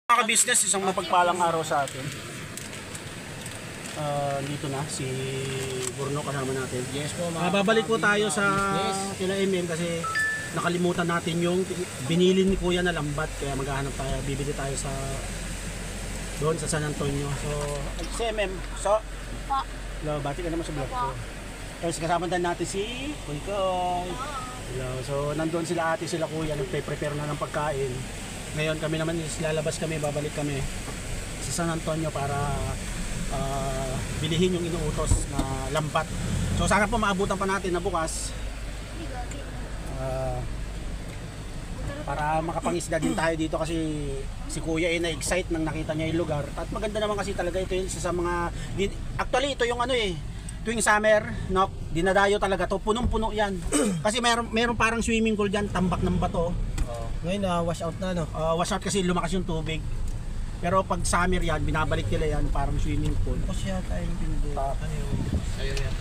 Mga ka-business, isang mapagpalang araw sa atin. Dito na si Burno kasama natin. Yes po, Babalik po tayo sa kila MM kasi nakalimutan natin yung binili ni Kuya na lambat, kaya maghahanap tayo, bibili tayo sa doon sa San Antonio. So, si MM, so hello, bati ka naman sa vlog ko. Tapos kasama din natin si Koy Koy. Hello. So, nandoon sila ate, sila Kuya, nagpe-prepare na ng pagkain. Ngayon kami naman is lalabas kami, babalik kami sa San Antonio para bilihin yung inuutos na lambat. So sana po maabutan pa natin na bukas para makapangisda din tayo dito kasi si Kuya ay na-excite nang nakita niya yung lugar. At maganda naman kasi talaga ito yung isa sa mga actually ito yung ano tuwing summer, no, dinadayo talaga to, punong-puno yan. Kasi meron parang swimming pool diyan, tambak ng bato. Ngayon wash out na, no? Wash out kasi lumakas yung tubig. Pero pag summer yan, binabalik nila yan parang swimming pool. Tapos yata yung pinili. Ayaw yan.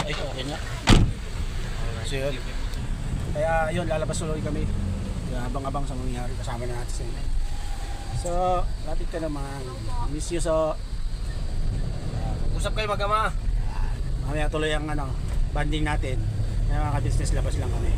Ay, okay nga. So yun. Kaya yun, lalabas ulit kami. Abang-abang sa mangyayari, kasama na natin sa inyo. So, lapit ka naman. Miss you, so Usap kayo mag-ama. mamaya tuloy ang banding natin. Kaya mga ka-business, labas lang kami.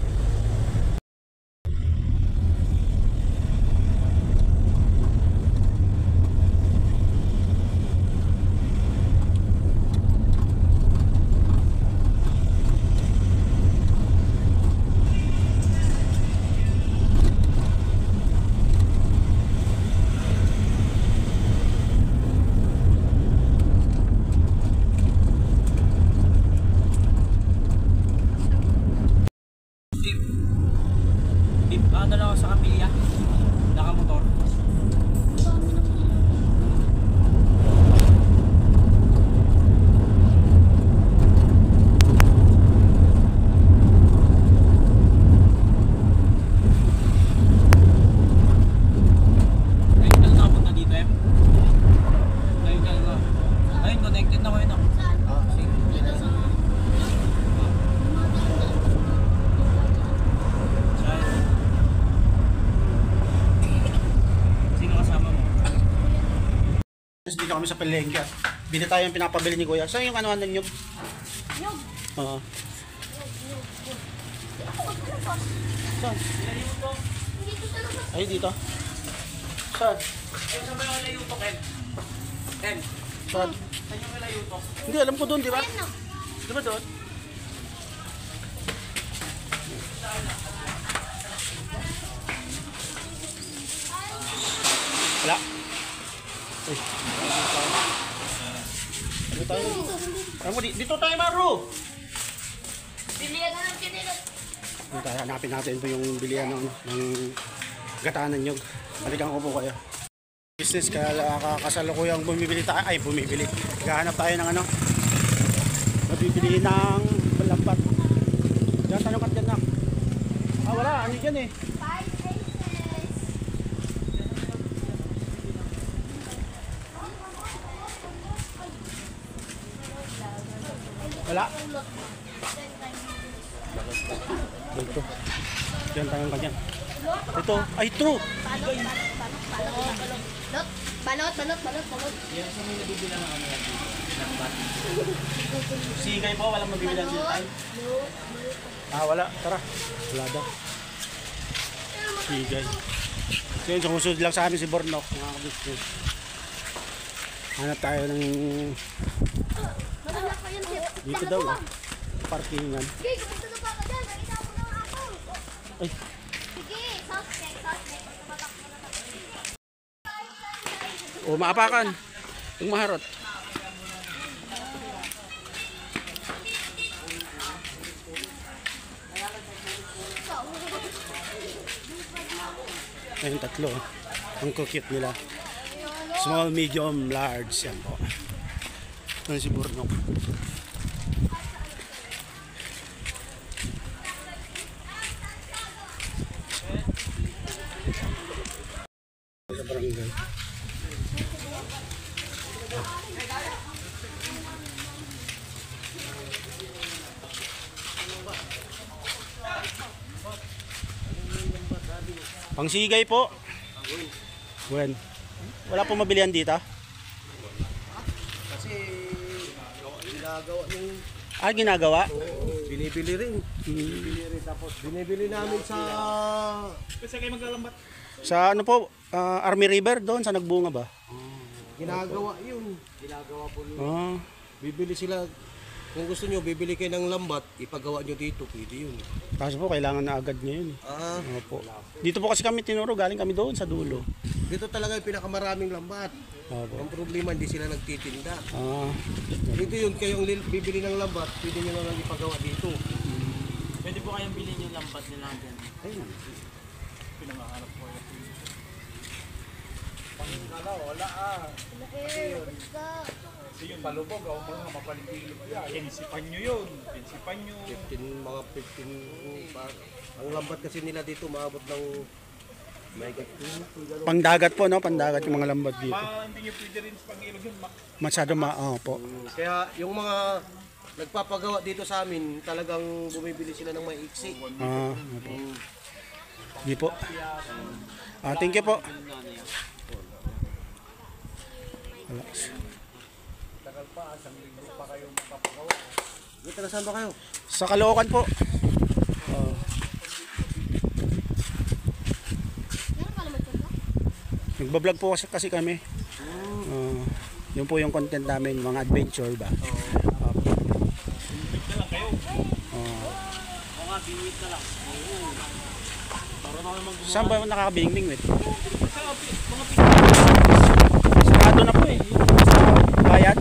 Ano lang ako sa Kapilya. Nakamotor. Ngayon ka lang nakapunta dito, eh? Ngayon ka lang. Ayun, connected na ko yun, ako. Sige. Sino kasama mo? Tapos dito kami sa Palengke. Bili tayo yung pinapabili ni Kuya. Saan yung ano nyug? Nyug? Oo. Saan? Ay, dito. Saan? Ayun, saan ba yung layutok, Ed? Ed? Saan? Saan yung layutok? Hindi, alam ko doon, di ba? Di ba doon? Wala. Uy. Dito tayo. Alam mo, dito tayo, Maru. Bilihan na ng pinili. Dito tayo, hanapin natin po yung bilihan ng gataan ng nyug. Balikan ko po kayo. Business, kasalukuyang bumibili tayo. Ay, bumibili. Gahanap tayo ng mabibili ng lambat. Diyan, tanong ka dyan na. Wala. Ano dyan eh? 5 aces. Wala. Dito. Diyan, tanong ka dyan. Ito. Ay, true. Balot. Yan, saan may nabibila ng ano yan? Sigay po, walang mabibilan sila tayo. Wala. Tara. Wala daw. Sigay. So yun, sumusunod lang sa amin si Bornok, mga kabisnes. Hanap tayo ng dito daw, parkingan. Sige, gusto na pa ka dyan. Nakita mo na ako. Ay, Sige, suspect. maapakan. Yung maharot. Ayun, tatlo. Ang cute nila. Small, medium, large. Yan po. Ano si Burnok? Sa barangay. Pangsigay po. When? Wala po mabilihan dito? Kasi ginagawa yung Ginagawa? binibili rin. Binibili rin. Tapos binibili namin sa Sa ano po, Army River doon sa nagbunga ba? ginagawa yun. Ginagawa po yun. Ah, Bibili sila. Kung gusto nyo, bibili kayo ng lambat, ipagawa nyo dito, pwede yun. kaso po kailangan na agad niya yun. Ah, Opo. Dito po kasi kami tinuro, galing kami doon sa dulo. dito talaga yung pinakamaraming lambat. Opo. Ang problema, hindi sila nagtitinda. Ah, Dito yun, kayong bibili ng lambat, pwede nyo na lang ipagawa dito. Pwede po kayong bilhin yung lambat nila dyan. Ayun. Pinangaharap po yun. Palubog, ako mga mapalipilip yan. Pinsipan nyo yun. Pinsipan nyo. 15, ang lambat kasi nila dito, maabot ng may pangdagat po, no? Pangdagat yung mga lambat dito. Hindi nyo pwede rin sa pag-ilog yun. Masyado opo. Kaya yung mga nagpapagawa dito sa amin, talagang bumibili sila ng maiksi. Ah, opo. Di po. Thank you po. Wala. Taga saan ba kayo? Sa Caloocan po. Meron ka naman ito ba? Nagbablog po kasi kami. Yun po yung content namin, mga adventure ba. O nga, bingwit na lang. Saan ba nakakabingwing with? Sarado na po eh. Bayad.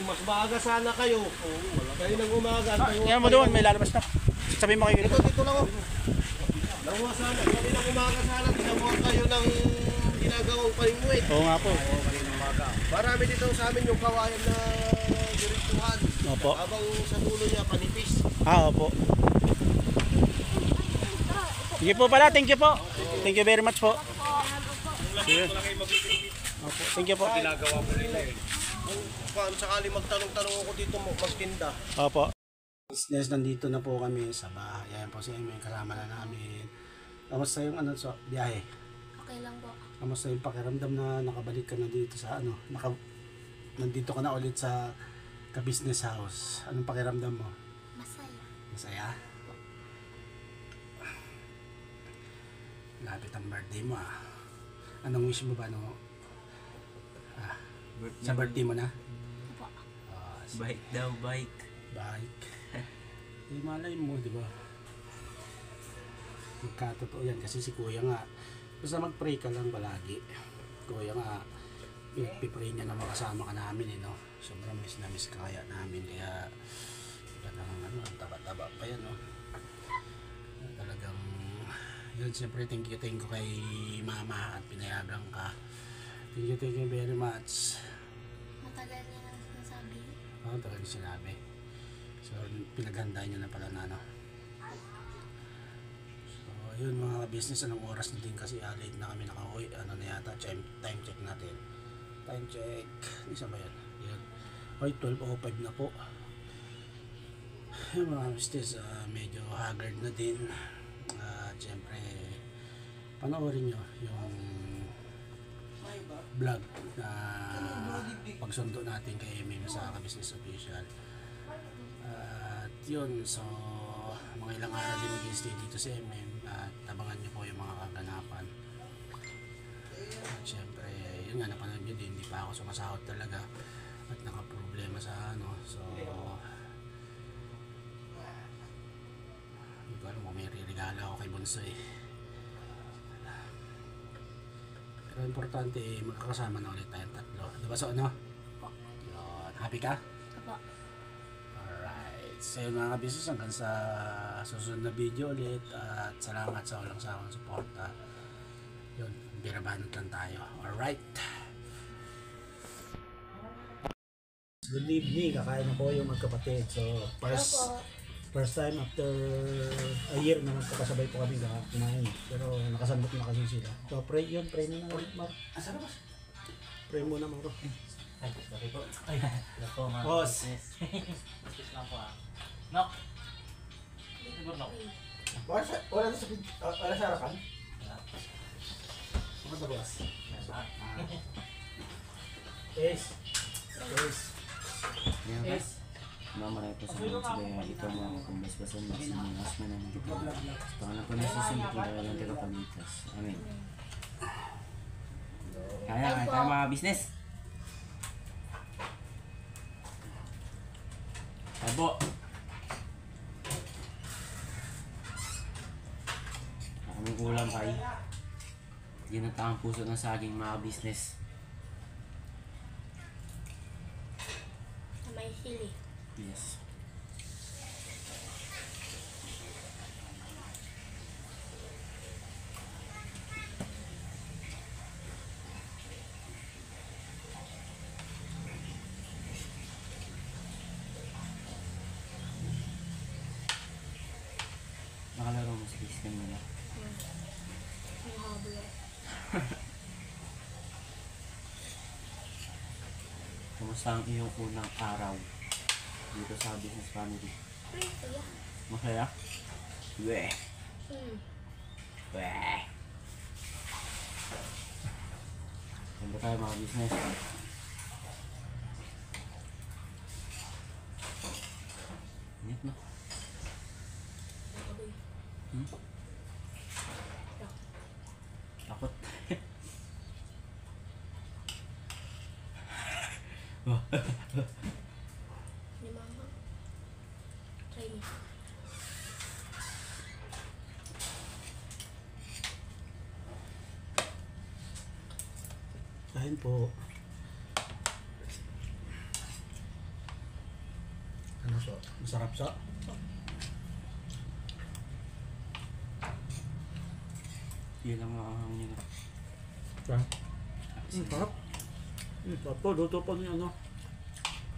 Mas maaga sana kayo. Kayo nang umaga. Yan mo doon, may lalabas na. Sabi mo kayo. Dito lang ako. Nakuha sana. Kayo nang umaga sana. Ginawa kayo ng ginagawang paingwit. Oo nga po. Marami dito sa amin yung kawayan na diretsuhan. Opo. Habang sa dulo niya panipis. Opo. Sige po pala, thank you po. Thank you very much po. Sige. Opo, thank you po. Ginagawa mo nila eh. Kung sakali magtanong-tanong ako dito, magtinda. Opo. Business, nandito na po kami sa bahay. Ayan po si Amy, kasama na namin. Kamusta yung so, biyahe? Okay lang po. Kamusta yung pakiramdam na nakabalik ka na dito sa nandito ka na ulit sa ka-business house. Anong pakiramdam mo? Masaya. Masaya? Lapit ang birthday mo ah. Anong wish mo ba no? Sa birthday mo na? Opo. Bike daw, bike. Bike. Di malay mo, di ba? Magkatotoo yan kasi si Kuya nga, basta mag-pray ka lang palagi. Kuya nga, pinagpipray niya na makasama ka namin eh, no? Sobrang miss na miss kaya namin, kaya talagang taba-taba pa yan, no? Talagang, yun, siyempre thank you kay Mama at pinayagang ka. Thank you very much. Matagal niya na sinasabi. Oo, talaga yung sinabi. So, pinaghandaan nyo na pala na, no? So, yun mga business, anong oras na din kasi late na kami nakauwi. Ano na yata, time check natin. Time check. Isa ba yan? Yan. Okay, 12:05 na po. Yung mga business, medyo haggard na din. Siyempre, panoorin nyo yung vlog na pagsundo natin kay MM sa Ka-Business Official. At yun, so mga ilang araw din mag-stay dito sa MM at tabangan nyo po yung mga kaganapan. At syempre, yun nga, napanood nyo din, hindi pa ako sumasahod talaga at nakaproblema sa so hindi ko alam kung may ririgala ako kay Bunso eh. Pero importante eh, magkakasama na ulit tayong tatlo. Diba so ano? Yun. Happy ka? Opo. Alright. So yun mga ka-business, hanggang sa susunod na video ulit. At salamat sa walang sawang suporta. Yun, birabanot lang tayo. Alright. Good evening. Kakain na po yung magkapatid. So first time after a year na magkakasabay po kami kumain. Pero nakasandok na kasi sila. So pray yun, pray muna ulit, Mar. Asa na ba? Pray muna, Maro. Ay, sorry po. Ay, lako mga Boss. business. Business lang po ah. Nok! Siguro nok. Wala sa harapan? Ano boss? Yes. Yes. Yan guys. Mamarami po sa mga kaya ikaw mga kumbasbasan na sinilas mo ng kita. Sa pangalan po na susunod po dahil ang tagapagligtas. Amen. Kaya tayo mga business. Tabo. Maraming ulam kay. Ginataang puso ng saging mga business. Na may sili. Yes. Nakalaro mo sa system nila. Ang habla. Kumusta ang iyong unang araw dito sa business family? Prito yan. Masaya? Weh! Weh! Ganda tayo mga business. Init na. Nakaboy. Takot. Oh. Ni mama. Try mo. Kain po. Ano so? Masarap sa? Yan ang makakahang nyo na. Sarap. Sarap po. Luto po ni ano.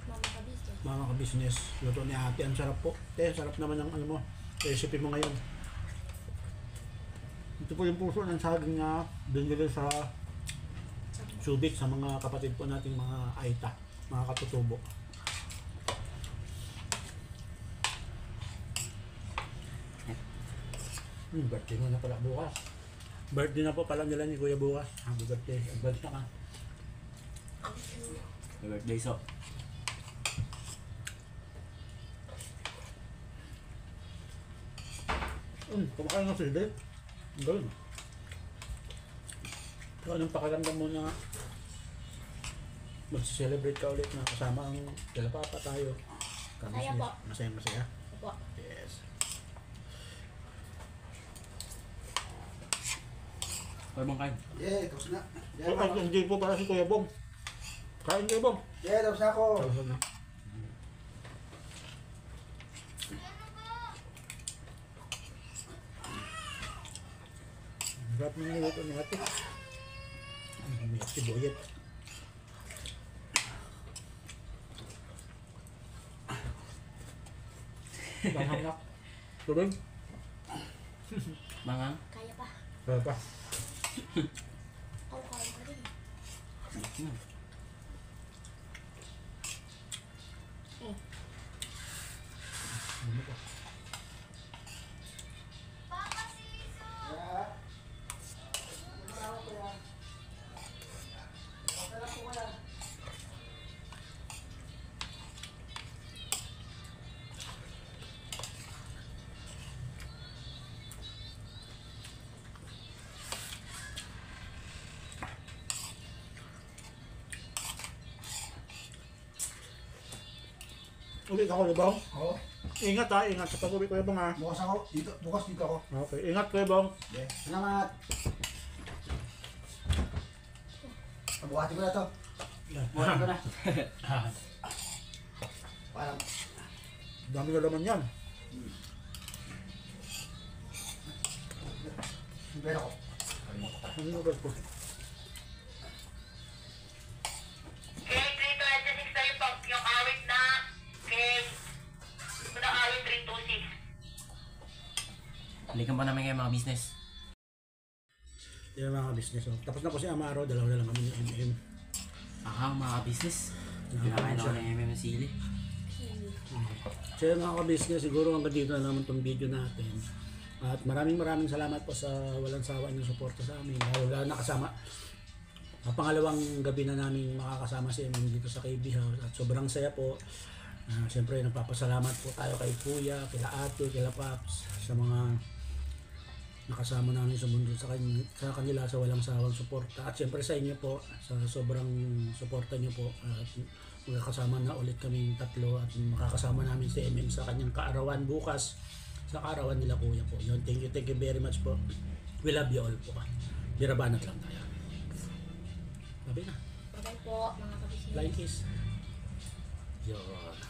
Mama ka business. Mga ka-business. Luto ni ate. Ang sarap po. Sarap naman ang ano mo. Recipe mo ngayon. Ito po yung puso ng saging na binili sa Subic sa mga kapatid po nating mga Aita. Mga katutubo. Birthday mo na pala bukas. Birthday na po pala nila ni Kuya bukas. Happy birthday. Advance na ka. Happy birthday, so. Kumakain ng sili. Ang galing. So, anong pakiramdam mo na mag-celebrate ka ulit na kasama ang Papa tayo? Masaya po. Masaya. Opo. Yes. Pwede mong kain. Yeah, tapos na. Hindi po para si Kuya Bong. Kain kayo Bong. Yeah, tapos na ako. Tapos na. Sarap ng niluto ni ate. May sibuyat. Panghangak. Tubig? Mangang? Kaya pa. Kaya pa. Ako kaya pa rin. Ano pa? Uwi ka ko, Bong. Oo. Ingat ha, ingat sa pag-uwi ko, Bong ha. Bukas ako. Bukas dito ako. Okay, ingat ko, Bong. Yeah. Salamat. Pabuhati ko na to. Buhatin ko na. Parang. Dami na laman yan. Pero ko. Ano ba po? Kay 326 na yung awit na kay na awit 326. Balikan pa namin kayo mga business. Yan mga business. Oh. Tapos na po si Amaro, dalawa na lang kami ni MM. Mga business. Pinakain ako ng MM ng sili. Sili. So yung mga ka-business, siguro hanggang dito na naman itong video natin. At maraming salamat po sa walang sawa ng suporta sa amin. Lalo na kasama. Pangalawang gabi na namin makakasama si Emem dito sa KB House at sobrang saya po. Siyempre nagpapasalamat po tayo kay Kuya, kila Ate, kila Paps sa mga nakasama namin sumunod sa kanila sa walang sawang suporta. At siyempre sa inyo po sa sobrang suporta niyo po. At magkakasama na ulit kaming tatlo at makakasama namin si Emem sa kanyang kaarawan bukas sa kaarawan nila Kuya po. Yun, thank you very much po. We love you all po. Birabanat lang tayo. Sabi na. Bye-bye po, mga kabisnes. Flying kiss. Yun.